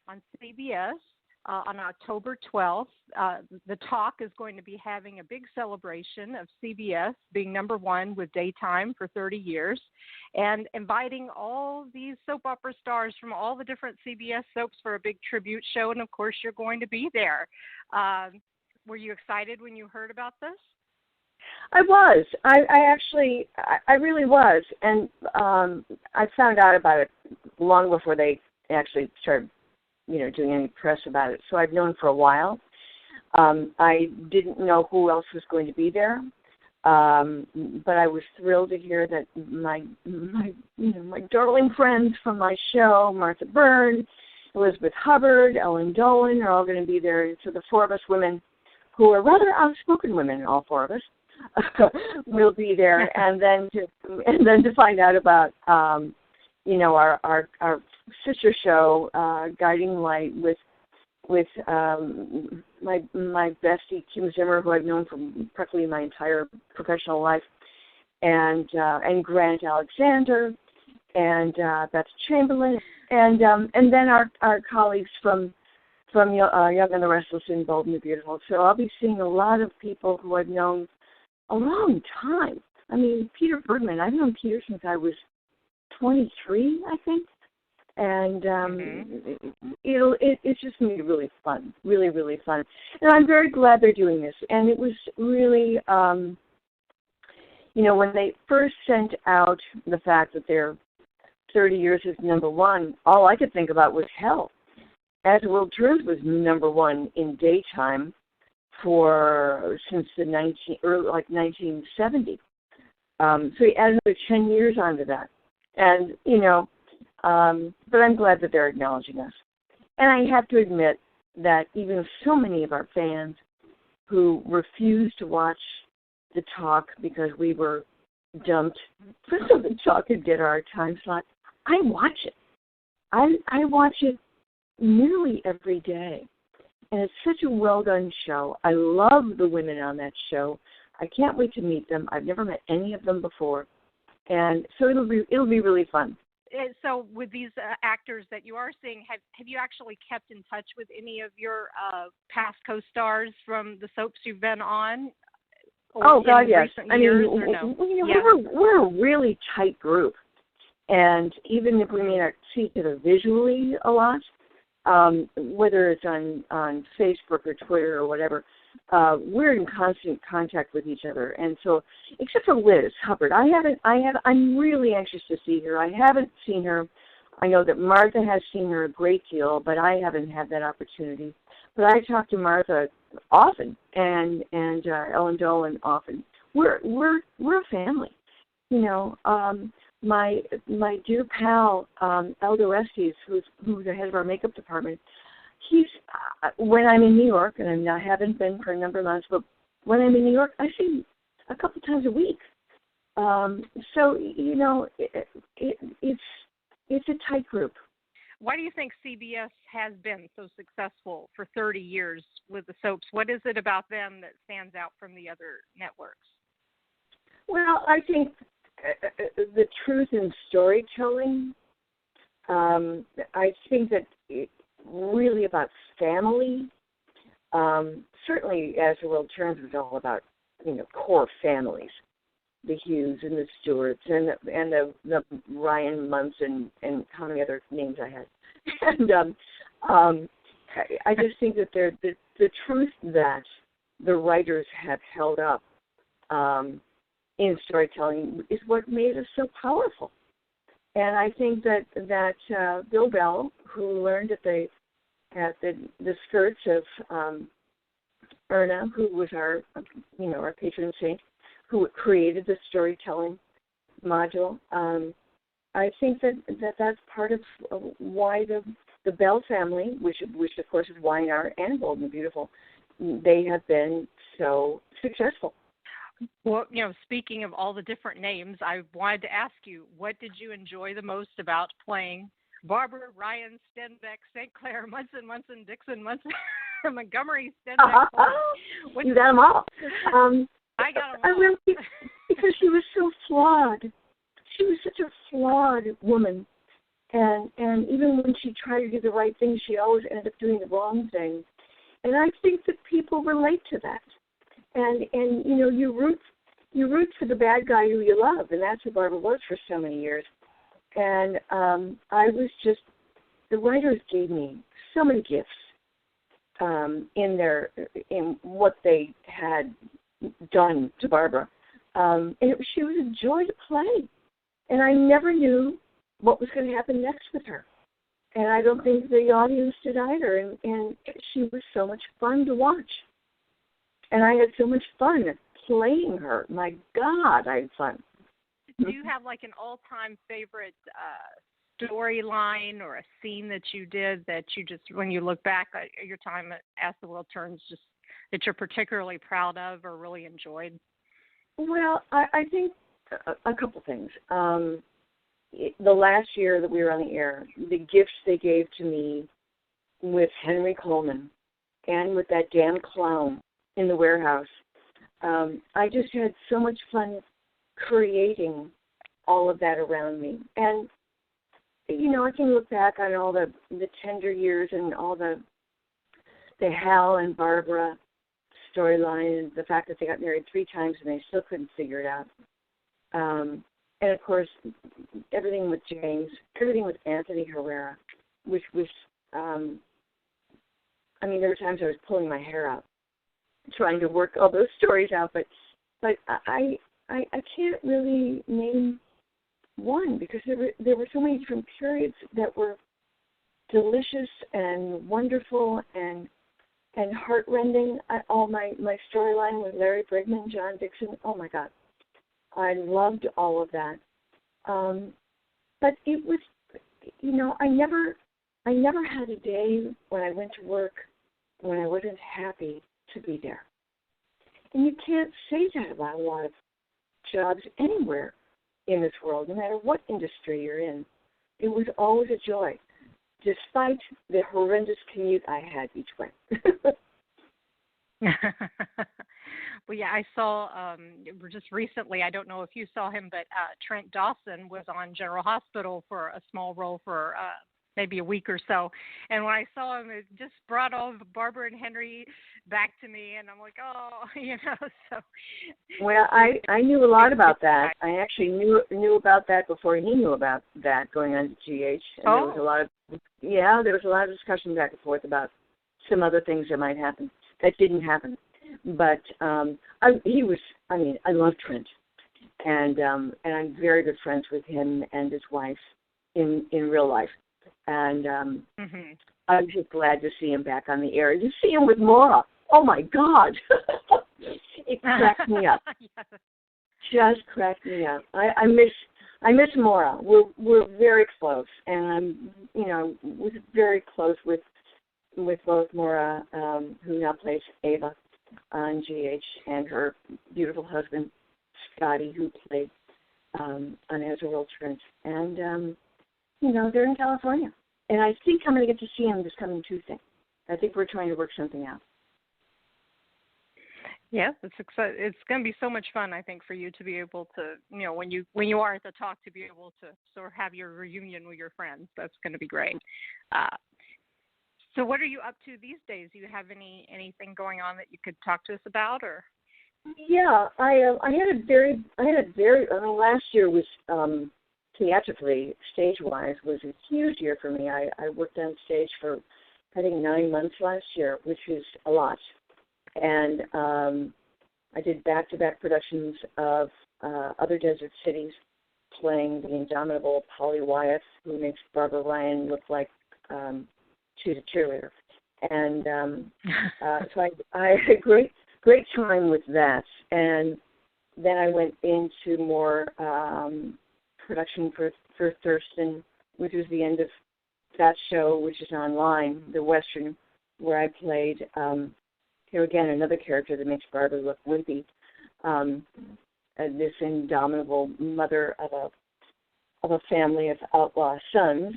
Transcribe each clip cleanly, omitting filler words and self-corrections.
on CBS on October 12th. The Talk is going to be having a big celebration of CBS being number one with daytime for 30 years and inviting all these soap opera stars from all the different CBS soaps for a big tribute show. And, of course, you're going to be there. Were you excited when you heard about this? I was. I really was. And I found out about it long before they actually started doing any press about it. So I've known for a while. I didn't know who else was going to be there, but I was thrilled to hear that my darling friends from my show, Martha Byrne, Elizabeth Hubbard, Ellen Dolan, are all going to be there. So the four of us women, who are rather outspoken women, all four of us, will be there. And then to find out about our sister show, Guiding Light, with my bestie Kim Zimmer, who I've known for practically my entire professional life, and Grant Alexander, and Beth Chamberlain, and then our colleagues from Young and the Restless and Bold and the Beautiful. So I'll be seeing a lot of people who I've known a long time. I mean, Peter Bergman, I've known Peter since I was 23, I think. And it's just going to be really fun, really, really fun. And I'm very glad they're doing this. And it was really, when they first sent out the fact that they're 30 years as number one, all I could think about was hell. As the World Turns was number one in daytime since the 1970. So he added another 10 years onto that. And, but I'm glad that they're acknowledging us. And I have to admit that even so many of our fans who refused to watch The Talk because we were dumped so The Talk could get our time slot, I watch it. I watch it nearly every day. And it's such a well-done show. I love the women on that show. I can't wait to meet them. I've never met any of them before. And so it'll be really fun. So with these actors that you are seeing, have you actually kept in touch with any of your past co-stars from the soaps you've been on? Oh, God, yes. I mean, we're a really tight group. And even if we may not see each other visually a lot, whether it's on Facebook or Twitter or whatever, we're in constant contact with each other. And so, except for Liz Hubbard, I'm really anxious to see her. I haven't seen her. I know that Martha has seen her a great deal, but I haven't had that opportunity. But I talk to Martha often, and Ellen Dolan often. We're a family, My dear pal, Aldo Estes, who's the head of our makeup department, he's, when I'm in New York, and I haven't been for a number of months, but when I'm in New York, I see him a couple times a week. So, it's a tight group. Why do you think CBS has been so successful for 30 years with the soaps? What is it about them that stands out from the other networks? Well, I think the truth in storytelling. I think that it's really about family. Certainly, As the World Turns was all about core families, the Hughes and the Stewarts and the Ryan Munson and how many other names I had. And I just think that the truth that the writers have held up in storytelling is what made us so powerful. And I think that Bill Bell, who learned at the skirts of Erna, who was our patron saint, who created the storytelling module, I think that's part of why the Bell family, which of course is Y&R and Bold and Beautiful, they have been so successful. Well, speaking of all the different names, I wanted to ask you, what did you enjoy the most about playing Barbara, Ryan, Stenbeck, St. Clair, Munson, Dixon, Munson, Montgomery, Stenbeck? You got them all. I got them all. Because she was so flawed. She was such a flawed woman. And even when she tried to do the right thing, she always ended up doing the wrong thing. And I think that people relate to that. And you root for the bad guy who you love, and that's who Barbara was for so many years. And I was just, the writers gave me so many gifts in what they had done to Barbara. And she was a joy to play. And I never knew what was going to happen next with her. And I don't think the audience did either. And she was so much fun to watch. And I had so much fun playing her. My God, I had fun. Do you have like an all-time favorite storyline or a scene that you did that you just, when you look back at your time at As the World Turns, just that you're particularly proud of or really enjoyed? Well, I think a couple things. The last year that we were on the air, the gifts they gave to me with Henry Coleman and with that damn clown in the warehouse, I just had so much fun creating all of that around me. And, I can look back on all the tender years and all the Hal and Barbara storyline, and the fact that they got married 3 times and they still couldn't figure it out. And, of course, everything with James, everything with Anthony Herrera, which was, there were times I was pulling my hair out trying to work all those stories out, but I can't really name one because there were so many different periods that were delicious and wonderful and heartrending. All my storyline with Larry Brigman, John Dixon, oh my God, I loved all of that. But it was, I never had a day when I went to work when I wasn't happy to be there. And you can't say that about a lot of jobs anywhere in this world, no matter what industry you're in. It was always a joy, despite the horrendous commute I had each way. Well, yeah, I saw just recently, I don't know if you saw him, but Trent Dawson was on General Hospital for a small role for maybe a week or so. And when I saw him, it just brought all of Barbara and Henry back to me. And I'm like, oh, so. Well, I knew a lot about that. I actually knew about that before he knew about that going on to GH. And there was a lot of discussion back and forth about some other things that might happen. That didn't happen. But I love Trent. And I'm very good friends with him and his wife in real life. And I'm just glad to see him back on the air. You see him with Maura. Oh, my God. It cracked me up. Yes. Just cracked me up. I miss Maura. We're very close. And was very close with both Maura, who now plays Ava on GH, and her beautiful husband, Scotty, who played on As the World Turns. And, they're in California. And I think I'm going to get to see him this coming Tuesday. I think we're trying to work something out. Yes, it's going to be so much fun, I think, for you to be able to, when you are at the talk, to be able to sort of have your reunion with your friends. That's going to be great. So what are you up to these days? Do you have anything going on that you could talk to us about, or? Yeah, last year was theatrically, stage-wise, was a huge year for me. I worked on stage for, I think, 9 months last year, which is a lot. And I did back-to-back productions of Other Desert Cities, playing the indomitable Polly Wyeth, who makes Barbara Ryan look like she's a cheerleader. And so I had a great time with that. And then I went into more production for Thurston, which was the end of that show, which is online, the Western, where I played, here again, another character that makes Barbara look wimpy, this indomitable mother of a family of outlaw sons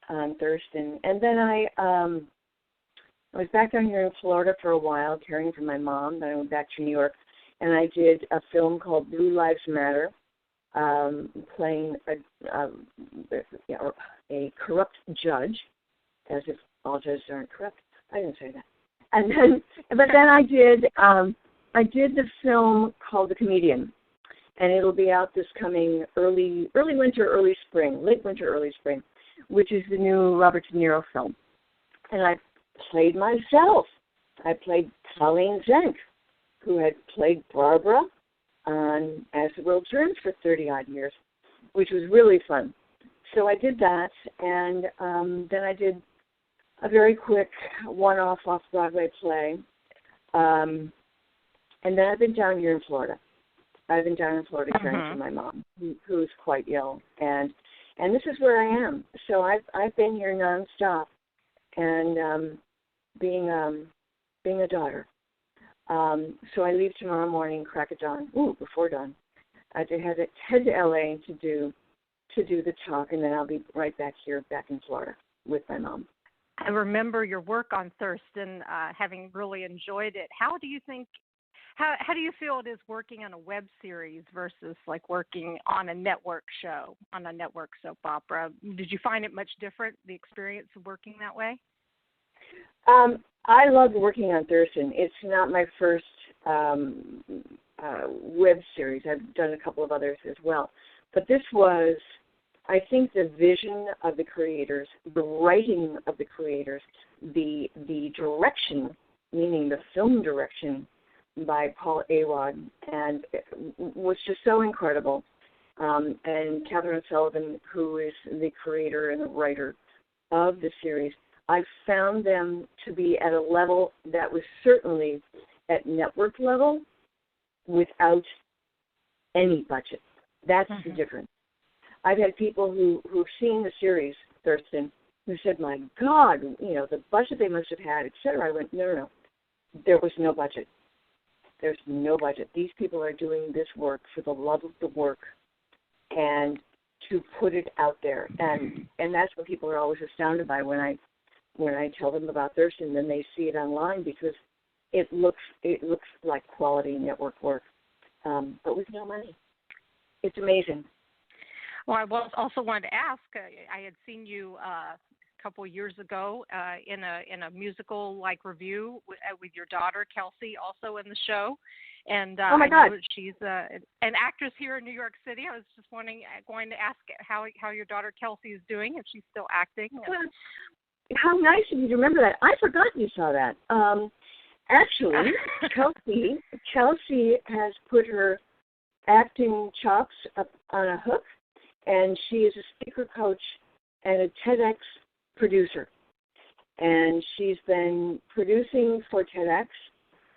on Thurston. And then I was back down here in Florida for a while, caring for my mom. Then I went back to New York, and I did a film called Blue Lives Matter, playing a corrupt judge, as if all judges aren't corrupt. I didn't say that. And then, but then I did the film called The Comedian, and it'll be out this coming late winter, early spring, which is the new Robert De Niro film. And I played myself. I played Colleen Zenk, who had played Barbara on As the World Turns for 30-odd years, which was really fun. So I did that, and then I did a very quick one-off off-Broadway play. And then I've been down here in Florida. I've been down in Florida caring for my mom, who's quite ill, and this is where I am. So I've been here nonstop, and being a daughter. So I leave tomorrow morning, crack of dawn. Before dawn. I head to LA to do the talk, and then I'll be right back here, back in Florida, with my mom. I remember your work on Thurston, having really enjoyed it. How do you feel it is working on a web series versus like working on a network show, on a network soap opera? Did you find it much different, the experience of working that way? I love working on Thurston. It's not my first web series. I've done a couple of others as well. But this was, I think, the vision of the creators, the writing of the creators, the direction, meaning the film direction by Paul Awad, and it was just so incredible. And Catherine Sullivan, who is the creator and the writer of the series, I found them to be at a level that was certainly at network level without any budget. That's the difference. I've had people who've seen the series, Thurston, who said, my God, the budget they must have had, et cetera. I went, no. There was no budget. There's no budget. These people are doing this work for the love of the work and to put it out there. And that's what people are always astounded by when I tell them about Thurston, then they see it online because it looks like quality network work, but with no money. It's amazing. Well, I also wanted to ask. I had seen you a couple of years ago in a musical like review with your daughter Kelsey, also in the show. And oh my God, I know she's an actress here in New York City. I was just going to ask how your daughter Kelsey is doing, if she's still acting. Well, how nice of you to remember that. I forgot you saw that. Actually, Kelsey has put her acting chops up on a hook, and she is a speaker coach and a TEDx producer. And she's been producing for TEDx,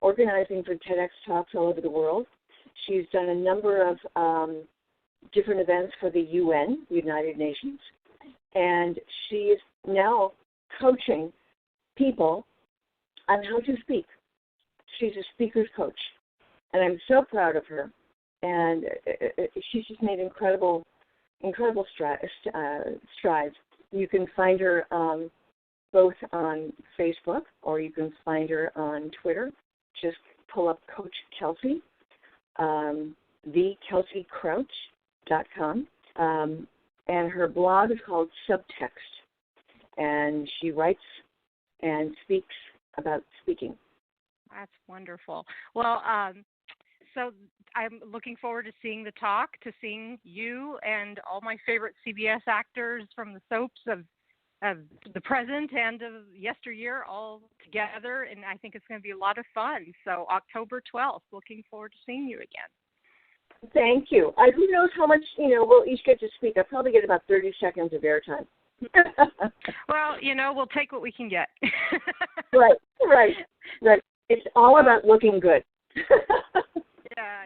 organizing for TEDx talks all over the world. She's done a number of different events for the UN, the United Nations, and she is now coaching people on how to speak. She's a speaker's coach, and I'm so proud of her. And she's just made incredible strides. You can find her both on Facebook, or you can find her on Twitter. Just pull up Coach Kelsey, thekelseycrouch.com, and her blog is called Subtext. And she writes and speaks about speaking. That's wonderful. Well, so I'm looking forward to seeing the talk, to seeing you and all my favorite CBS actors from the soaps of the present and of yesteryear all together, and I think it's going to be a lot of fun. So October 12th, looking forward to seeing you again. Thank you. Who knows how much, we'll each get to speak. I'll probably get about 30 seconds of airtime. Well, we'll take what we can get. Right. It's all about looking good. Yeah.